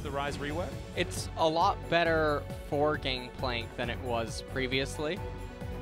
the Rise rework? It's a lot better for Gangplank than it was previously.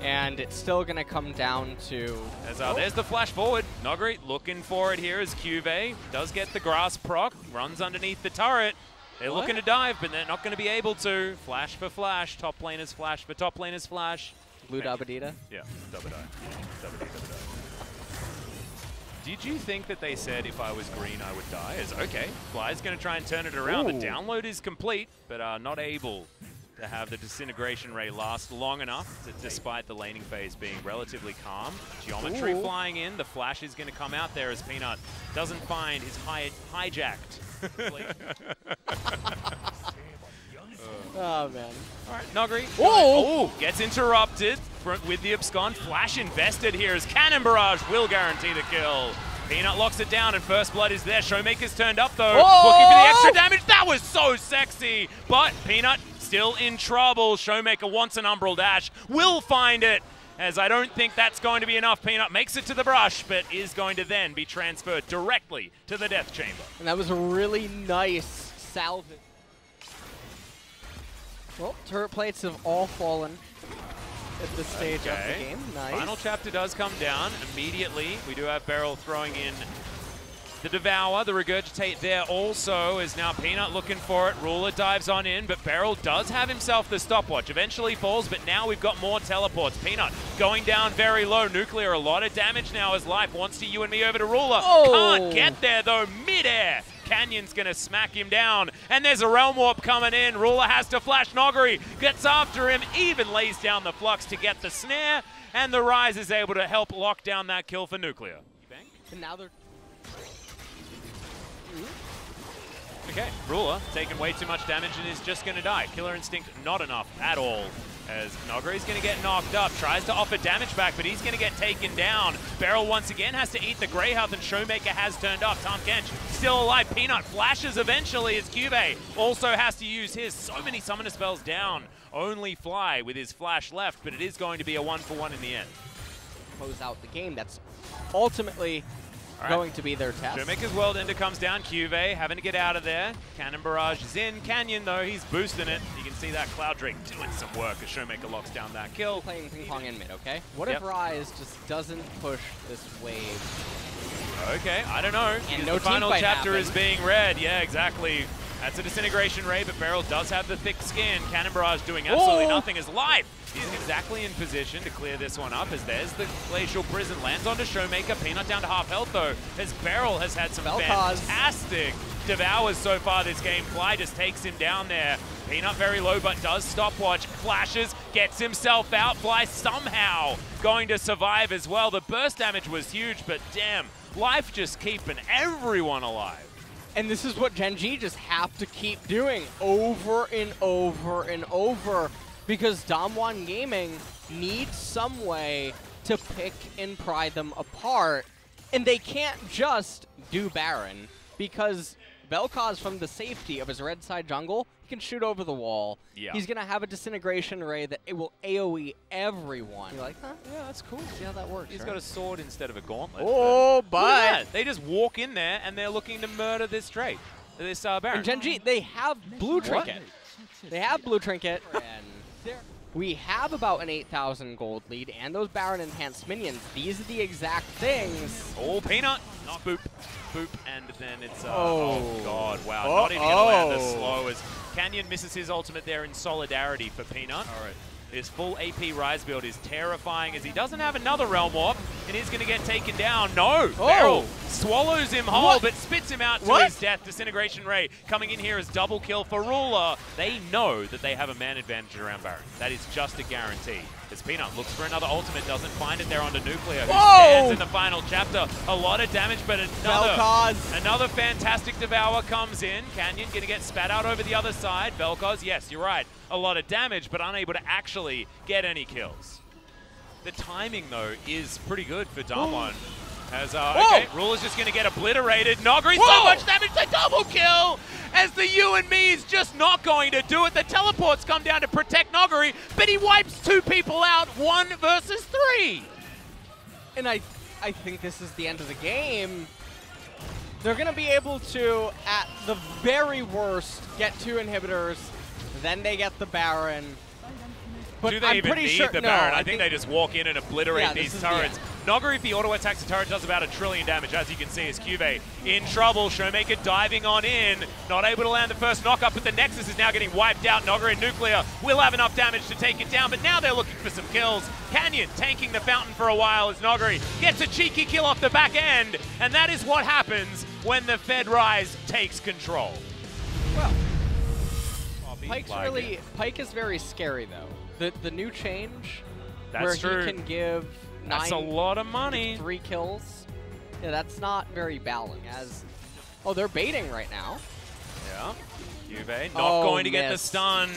And it's still going to come down to... There's the flash forward. Nogri looking for it here as Cuvee does get the grass proc, runs underneath the turret. They're looking to dive, but they're not going to be able to. Flash for flash, top laners flash for top laners flash. Blue Dabadita? Yeah, Dabadita. Did you think that they said if I was green I would die? It's okay. Fly's going to try and turn it around. Ooh. The download is complete, but not able to have the disintegration ray last long enough, despite the laning phase being relatively calm. Geometry flying in, the flash is going to come out there as Peanut doesn't find his hijacked. Oh, man. All right, Nogri. Oh! Gets interrupted with the abscond. Flash invested here as Cannon Barrage will guarantee the kill. Peanut locks it down and first blood is there. Showmaker's turned up though, looking for the extra damage. That was so sexy, but Peanut still in trouble. Showmaker wants an Umbral Dash, will find it, as I don't think that's going to be enough. Peanut makes it to the brush, but is going to then be transferred directly to the Death Chamber. And that was a really nice salvage. Well, turret plates have all fallen at this stage of the game. Nice. Final chapter does come down immediately. We do have Beryl throwing in the Devour, the Regurgitate there also, is now Peanut looking for it. Ruler dives on in, but Beryl does have himself the stopwatch. Eventually falls, but now we've got more teleports. Peanut going down very low. Nuclear, a lot of damage now as Life wants to you and me over to Ruler. Can't get there though, midair. Canyon's going to smack him down, and there's a Realm Warp coming in. Ruler has to flash. Nogri gets after him, even lays down the Flux to get the snare, and the Rise is able to help lock down that kill for Nuclear. And now they're... Okay, Ruler taking way too much damage and is just going to die. Killer Instinct not enough at all, as Nogri's going to get knocked up. Tries to offer damage back, but he's going to get taken down. Beryl once again has to eat the Grey Health, and Showmaker has turned up. Tahm Kench still alive. Peanut flashes eventually as Cuvee also has to use his. So many summoner spells down. Only Fly with his flash left, but it is going to be a 1-for-1 in the end. Close out the game. That's ultimately going to be their test. Showmaker's World Ender comes down. Cuvee having to get out of there. Cannon Barrage is in. Canyon, though, he's boosting it. You can see that Cloud Drake doing some work as Showmaker locks down that kill. Playing ping pong in mid, okay? What if Rise just doesn't push this wave? Okay, I don't know. And the final chapter is being read. Yeah, exactly. That's a Disintegration Ray, but Beryl does have the thick skin. Cannon Barrage doing absolutely nothing as Life is exactly in position to clear this one up, as there's the Glacial Prison. Lands onto Showmaker. Peanut down to half health, though, as Beryl has had some fantastic devours so far this game. Fly just takes him down there. Peanut very low, but does stopwatch. Flashes, gets himself out. Fly somehow going to survive as well. The burst damage was huge, but damn, Life just keeping everyone alive. And this is what Gen G just have to keep doing over and over and over, because Damwon Gaming needs some way to pick and pry them apart. And they can't just do Baron, because Vel'Koz, from the safety of his red side jungle, he can shoot over the wall. Yeah. He's going to have a Disintegration Ray that it will AoE everyone. You're like, huh? Yeah, that's cool. See how that works. He's got a sword instead of a gauntlet. Oh, but they just walk in there and they're looking to murder this Drake, this Baron. And Gen G, they have Blue Trinket. They have Blue Trinket. And we have about an 8,000 gold lead, and those Baron enhanced minions. These are the exact things. Oh, Peanut. Boop, boop, and then it's... oh, God, wow. Not even going to land the slow as Canyon misses his ultimate there in solidarity for Peanut. All right. His full AP Rise build is terrifying as he doesn't have another Realm Warp, and he's going to get taken down. No! Beryl swallows him whole, but spits him out to his death. Disintegration Ray coming in here as double kill for Ruler. They know that they have a man advantage around Baron. That is just a guarantee. As Peanut looks for another ultimate, doesn't find it there onto Nuclear, who stands in the final chapter. A lot of damage, but another fantastic Devour comes in. Canyon going to get spat out over the other side. Vel'Koz, yes, you're right. A lot of damage, but unable to actually get any kills. The timing, though, is pretty good for Damwon. As, okay, Ruler's just going to get obliterated. Nogri, so much damage, the double kill! As the you and me is just not going to do it. The teleports come down to protect Nogri, but he wipes two people out, 1 versus 3. And I think this is the end of the game. They're going to be able to, at the very worst, get 2 inhibitors, then they get the Baron. But do they I'm even pretty need sure, the no, Baron? I think they just walk in and obliterate these turrets. Noguri, if he auto-attacks the turret, does about 1 trillion damage. As you can see, is Cuvee in trouble. Showmaker diving on in. Not able to land the first knock-up, but the Nexus is now getting wiped out. Noguri and Nuclear will have enough damage to take it down, but now they're looking for some kills. Canyon tanking the fountain for a while as Noguri gets a cheeky kill off the back end, and that is what happens when the Fed Rise takes control. Well, Pyke is very scary, though. The new change, where he can give that's a lot of money. 3 kills. Yeah, that's not very balanced. Oh, they're baiting right now. Yeah. Cuvee not going to get the stun.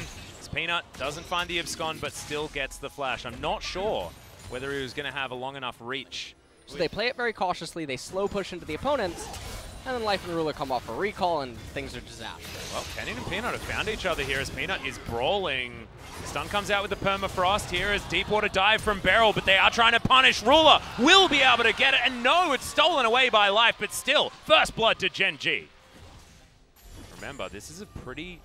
Peanut doesn't find the abscond, but still gets the flash. I'm not sure whether he was going to have a long enough reach. So they play it very cautiously. They slow push into the opponents, and then Life and Ruler come off a recall, and things are disastrous. Well, Canyon and Peanut have found each other here as Peanut is brawling. Stun comes out with the permafrost here as Deepwater dive from Beryl, but they are trying to punish. Ruler will be able to get it, and no, it's stolen away by Life, but still, first blood to Gen G. Remember, this is a pretty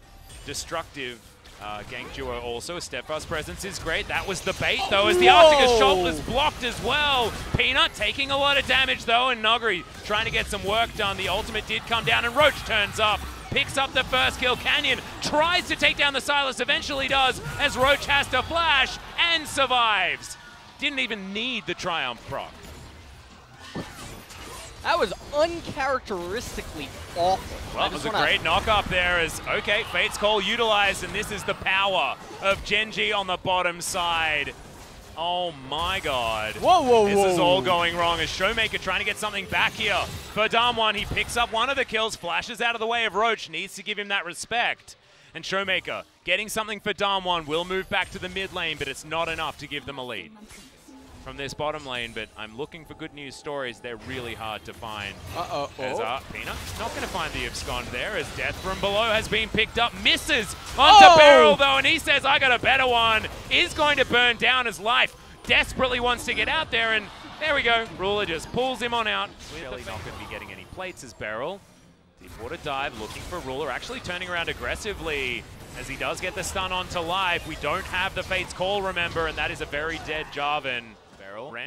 destructive gank duo also. A Steadfast presence is great. That was the bait, though, as the Arctica shot was blocked as well. Peanut taking a lot of damage, though, and Noguri trying to get some work done. The ultimate did come down, and Roach turns up. Picks up the first kill. Canyon tries to take down the Silas, eventually does, as Roach has to flash and survives. Didn't even need the Triumph proc. That was uncharacteristically awful. Well, it was a great knock-up there as, okay, Fate's Call utilized, and this is the power of Gen G on the bottom side. Oh my god. Whoa. This is all going wrong as Showmaker trying to get something back here. For Damwon, he picks up one of the kills, flashes out of the way of Roach, needs to give him that respect. And Showmaker getting something for Damwon, will move back to the mid lane, but it's not enough to give them a lead from this bottom lane, but I'm looking for good news stories. They're really hard to find. As Peanut's not going to find the abscond there, as Death from below has been picked up, misses onto Beryl though, and he says, I got a better one. Is going to burn down his Life. Desperately wants to get out there, and there we go. Ruler just pulls him on out. Really not going to be getting any plates as Beryl. Deepwater dive, looking for Ruler, actually turning around aggressively as he does get the stun onto Life. We don't have the Fate's Call, remember, and that is a very dead Jarvan.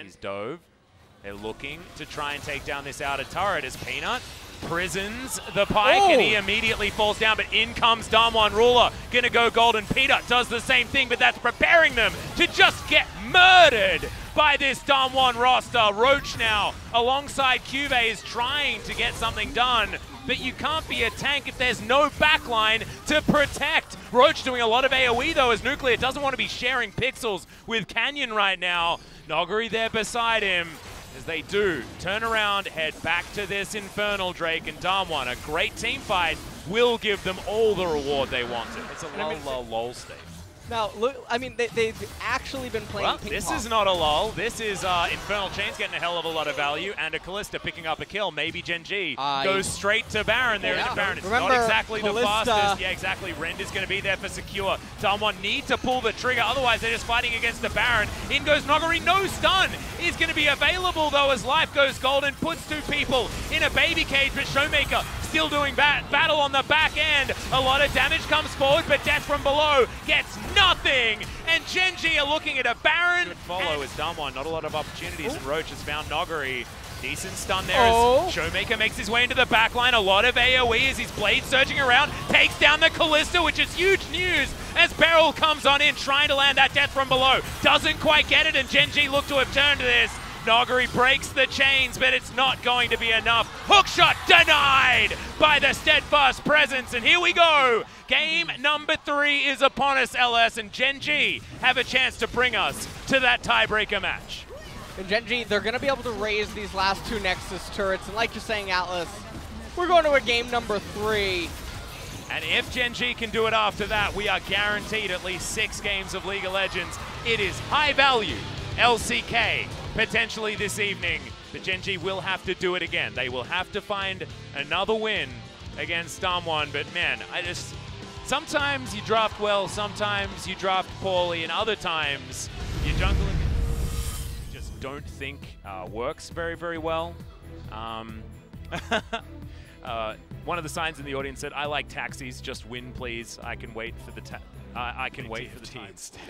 He's dove. They're looking to try and take down this outer turret as Peanut prisons the Pyke, and he immediately falls down, but in comes Damwon. Ruler gonna go golden. Peanut does the same thing, but that's preparing them to just get murdered by this Damwon roster. Roach now alongside Cuvee is trying to get something done, but you can't be a tank if there's no backline to protect. Roach doing a lot of AoE though, as Nuclear doesn't want to be sharing pixels with Canyon right now. Noguri there beside him as they do turn around, head back to this Infernal Drake, and Damwon, a great team fight, will give them all the reward they wanted. It's a lull state. Now, look, I mean, they've actually been playing ping this pong. is not a lull. This is Infernal Chains getting a hell of a lot of value, and a Callista picking up a kill. Maybe Gen G goes straight to Baron. There is a Baron. It's not exactly the fastest. Yeah, exactly. Rend is going to be there for secure. Damwon need to pull the trigger, otherwise they're just fighting against the Baron. In goes Noguri. No stun is going to be available, though, as Life goes golden, puts 2 people in a baby cage, but Showmaker still doing battle on the back end. A lot of damage comes forward, but Death from below gets nothing. And Gen G are looking at a Baron. Good follow as Damwon, not a lot of opportunities, and Roach has found Noguri. Decent stun there as Showmaker makes his way into the backline. A lot of AoE as his blade surging around, takes down the Callista, which is huge news as Beryl comes on in, trying to land that Death from below. Doesn't quite get it, and Gen G look to have turned to this. Noguri breaks the chains, but it's not going to be enough. Hookshot denied by the Steadfast presence, and here we go. Game number 3 is upon us, LS, and Gen G have a chance to bring us to that tiebreaker match. And Gen G, they're going to be able to raise these last 2 Nexus turrets, and like you're saying, Atlas, we're going to a game number 3. And if Gen G can do it after that, we are guaranteed at least 6 games of League of Legends. It is high value LCK potentially this evening, but Gen G will have to do it again. They will have to find another win against Damwon, but man, sometimes you draft well, sometimes you draft poorly, and other times your jungling just don't think works very, very well. one of the signs in the audience said, "I like taxis, just win, please. I can wait for the team instead."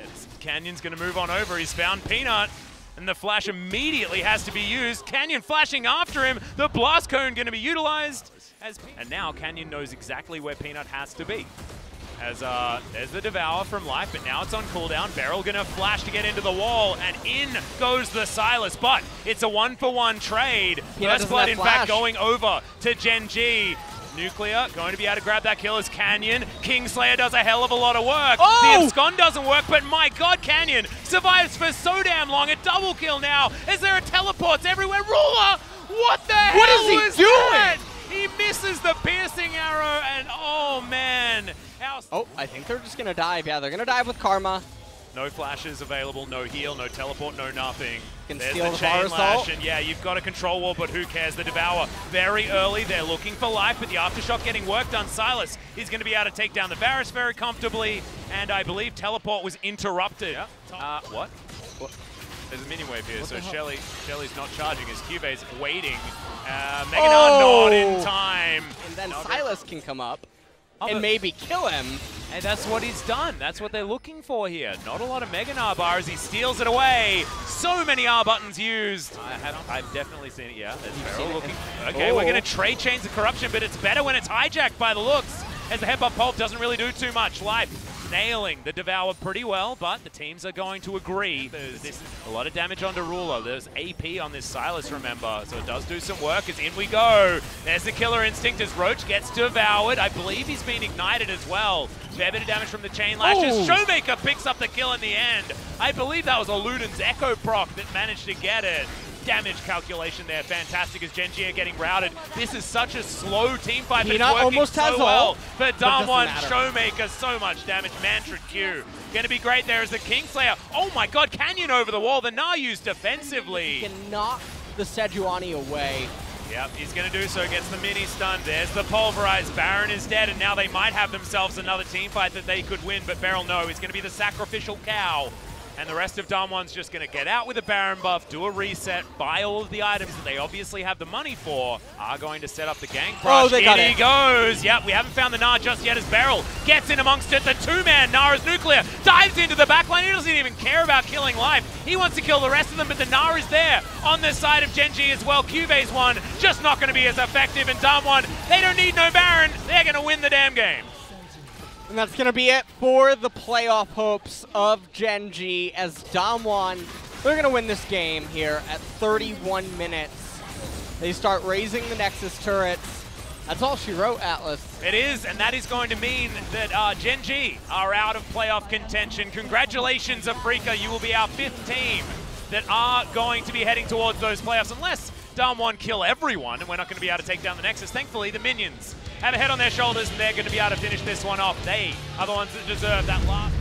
Canyon's going to move on over. He's found Peanut, and the flash immediately has to be used. Canyon flashing after him. The blast cone going to be utilized. And now Canyon knows exactly where Peanut has to be. As there's the Devour from Life, but now it's on cooldown. Beryl gonna flash to get into the wall, and in goes the Silas, but it's a 1-for-1 trade. First blood, in fact, going over to Gen G. Nuclear going to be able to grab that kill as Canyon. Kingslayer does a hell of a lot of work. The abscond doesn't work, but my God, Canyon survives for so damn long. A double kill now as there are teleports everywhere. Ruler, what the hell is he doing? He misses the piercing arrow, and oh man. Oh, I think they're just gonna dive. Yeah, they're gonna dive with Karma. No flashes available, no heal, no teleport, no nothing. Can There's steal the chain lash, assault. and yeah, you've got a control wall, but who cares? The Devour very early. They're looking for life, but the aftershock getting work done. Silas is going to be able to take down the Varus very comfortably, and I believe teleport was interrupted. Yeah. What? There's a mini wave here, so Shelly's not charging as Cube's waiting. Meganar not in time. And then Silas can come up and maybe kill him. And that's what he's done. That's what they're looking for here. Not a lot of Meganar bar as he steals it away. So many R buttons used. I've definitely seen it, yeah. There's Beryl looking. Okay, we're going to trade Chains of Corruption, but it's better when it's hijacked by the looks, as the headbutt pulp doesn't really do too much. Life nailing the Devour pretty well, but the teams are going to agree. There's a lot of damage onto Ruler. There's AP on this Silas, remember, so it does do some work as in we go. There's the Killer Instinct as Roach gets devoured. I believe he's been ignited as well. Fair bit of damage from the Chain Lashes. Showmaker picks up the kill in the end. I believe that was a Luden's Echo proc that managed to get it. Damage calculation there, fantastic as Gen G are getting routed. This is such a slow team fight, but it's working almost so has well. all, For Damwon, Showmaker, so much damage. Mantra Q. Gonna be great there as the Kingslayer. Oh my God, Canyon over the wall. The Na used defensively. He can knock the Sejuani away. Yep, he's gonna do so, gets the mini stun. There's the pulverized. Baron is dead, and now they might have themselves another team fight that they could win, but Beryl, no, he's gonna be the sacrificial cow. And the rest of Damwon's just going to get out with a Baron buff, do a reset, buy all of the items that they obviously have the money for, are going to set up the gang crush. In he goes. Yep, we haven't found the Gnar just yet as Beryl gets in amongst it. The two-man Gnar is Nuclear, dives into the backline. He doesn't even care about killing Life. He wants to kill the rest of them, but the Gnar is there on the side of Gen G as well. Cube's one, just not going to be as effective. And Damwon, they don't need no Baron. They're going to win the damn game. And that's going to be it for the playoff hopes of Gen G as Damwon, they're going to win this game here at 31 minutes. They start raising the Nexus turrets. That's all she wrote, Atlas. It is, and that is going to mean that Gen G are out of playoff contention. Congratulations, Afrika. You will be our 5th team that are going to be heading towards those playoffs, unless Damwon kill everyone, and we're not going to be able to take down the Nexus. Thankfully, the minions have a head on their shoulders, and they're going to be able to finish this one off. They are the ones that deserve that last.